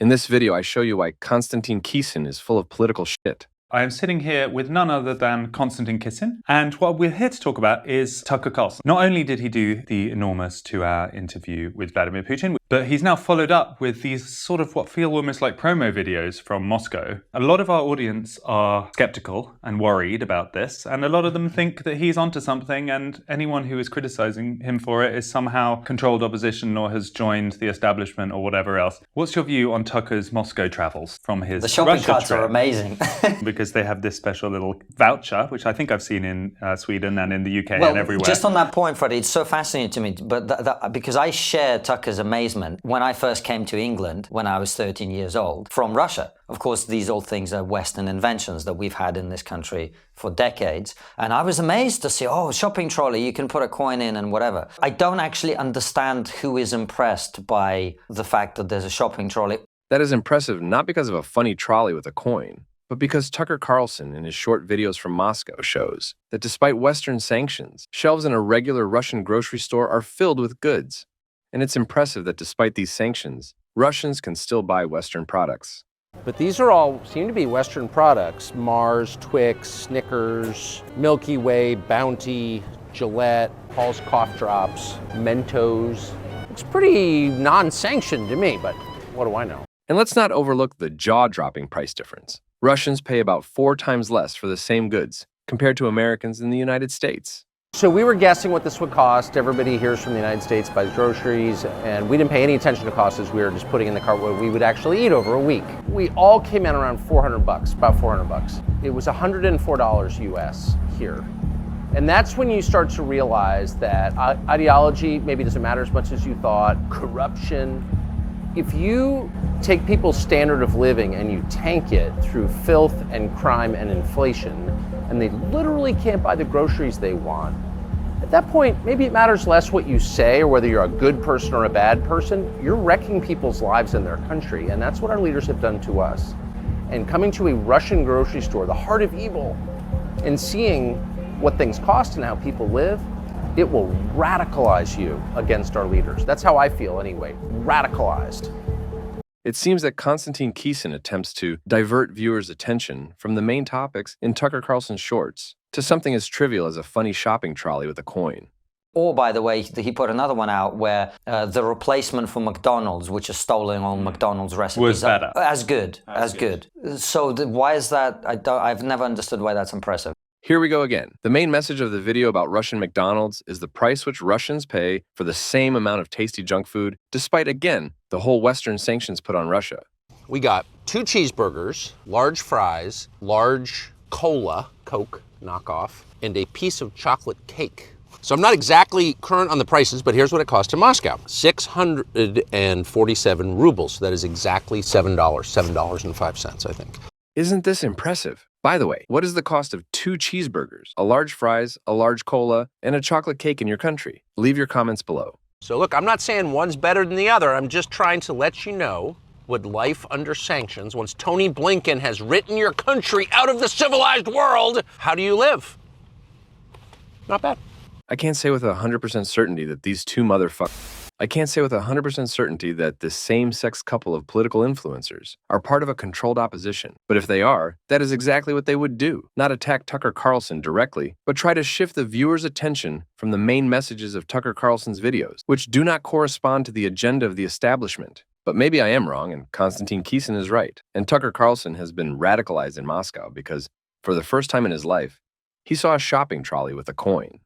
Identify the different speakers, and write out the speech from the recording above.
Speaker 1: In this video, I show you why Konstantin Kisin is full of political shit.
Speaker 2: I am sitting here with none other than Konstantin Kisin, and what we're here to talk about is Tucker Carlson. Not only did he do the enormous 2-hour interview with Vladimir Putin, but he's now followed up with these sort of what feel almost like promo videos from Moscow. A lot of our audience are skeptical and worried about this, and a lot of them think that he's onto something, and anyone who is criticizing him for it is somehow controlled opposition or has joined the establishment or whatever else. What's your view on Tucker's Moscow travels from his
Speaker 3: The shopping
Speaker 2: Russia
Speaker 3: carts
Speaker 2: trip?
Speaker 3: are amazing.
Speaker 2: Because they have this special little voucher, which I think I've seen in Sweden and in the UK
Speaker 3: Well,
Speaker 2: and everywhere.
Speaker 3: just on that point, Freddie, it's so fascinating to me, but because I share Tucker's amazement when I first came to England when I was 13 years old from Russia. Of course, these old things are Western inventions that we've had in this country for decades. And I was amazed to see, shopping trolley, you can put a coin in and whatever. I don't actually understand who is impressed by the fact that there's a shopping trolley.
Speaker 1: That is impressive not because of a funny trolley with a coin, but because Tucker Carlson in his short videos from Moscow shows that despite Western sanctions, shelves in a regular Russian grocery store are filled with goods. And it's impressive that despite these sanctions, Russians can still buy Western products.
Speaker 4: But these are all seem to be Western products: Mars, Twix, Snickers, Milky Way, Bounty, Gillette, Paul's Cough Drops, Mentos. It's pretty non-sanctioned to me, but what do I know?
Speaker 1: And let's not overlook the jaw-dropping price difference. Russians pay about 4 times less for the same goods compared to Americans in the United States.
Speaker 4: So we were guessing what this would cost. Everybody hears from the United States, buys groceries, and we didn't pay any attention to costs as we were just putting in the cart what we would actually eat over a week. We all came in around $400, about $400. It was $104 US here. And that's when you start to realize that ideology maybe doesn't matter as much as you thought, corruption. If you take people's standard of living and you tank it through filth and crime and inflation, and they literally can't buy the groceries they want, at that point, maybe it matters less what you say or whether you're a good person or a bad person. You're wrecking people's lives in their country, and that's what our leaders have done to us. And coming to a Russian grocery store, the heart of evil, and seeing what things cost and how people live, it will radicalize you against our leaders. That's how I feel anyway, radicalized.
Speaker 1: It seems that Konstantin Kisin attempts to divert viewers' attention from the main topics in Tucker Carlson's shorts to something as trivial as a funny shopping trolley with a coin.
Speaker 3: Or, by the way, he put another one out where the replacement for McDonald's, which is stolen on McDonald's recipes,
Speaker 2: Was better.
Speaker 3: As good. So why is that? I've never understood why that's impressive.
Speaker 1: Here we go again. The main message of the video about Russian McDonald's is the price which Russians pay for the same amount of tasty junk food, despite, again, the whole Western sanctions put on Russia.
Speaker 4: We got 2 cheeseburgers, large fries, large cola, Coke knockoff, and a piece of chocolate cake. So I'm not exactly current on the prices, but here's what it cost in Moscow. 647 rubles. That is exactly $7.05, I think.
Speaker 1: Isn't this impressive? By the way, what is the cost of 2 cheeseburgers, a large fries, a large cola, and a chocolate cake in your country? Leave your comments below.
Speaker 4: So look, I'm not saying one's better than the other. I'm just trying to let you know what life under sanctions, once Tony Blinken has written your country out of the civilized world, how do you live? Not bad.
Speaker 1: I can't say with 100% certainty that these two I can't say with 100% certainty that this same-sex couple of political influencers are part of a controlled opposition. But if they are, that is exactly what they would do. Not attack Tucker Carlson directly, but try to shift the viewer's attention from the main messages of Tucker Carlson's videos, which do not correspond to the agenda of the establishment. But maybe I am wrong and Konstantin Kisin is right. And Tucker Carlson has been radicalized in Moscow because, for the first time in his life, he saw a shopping trolley with a coin.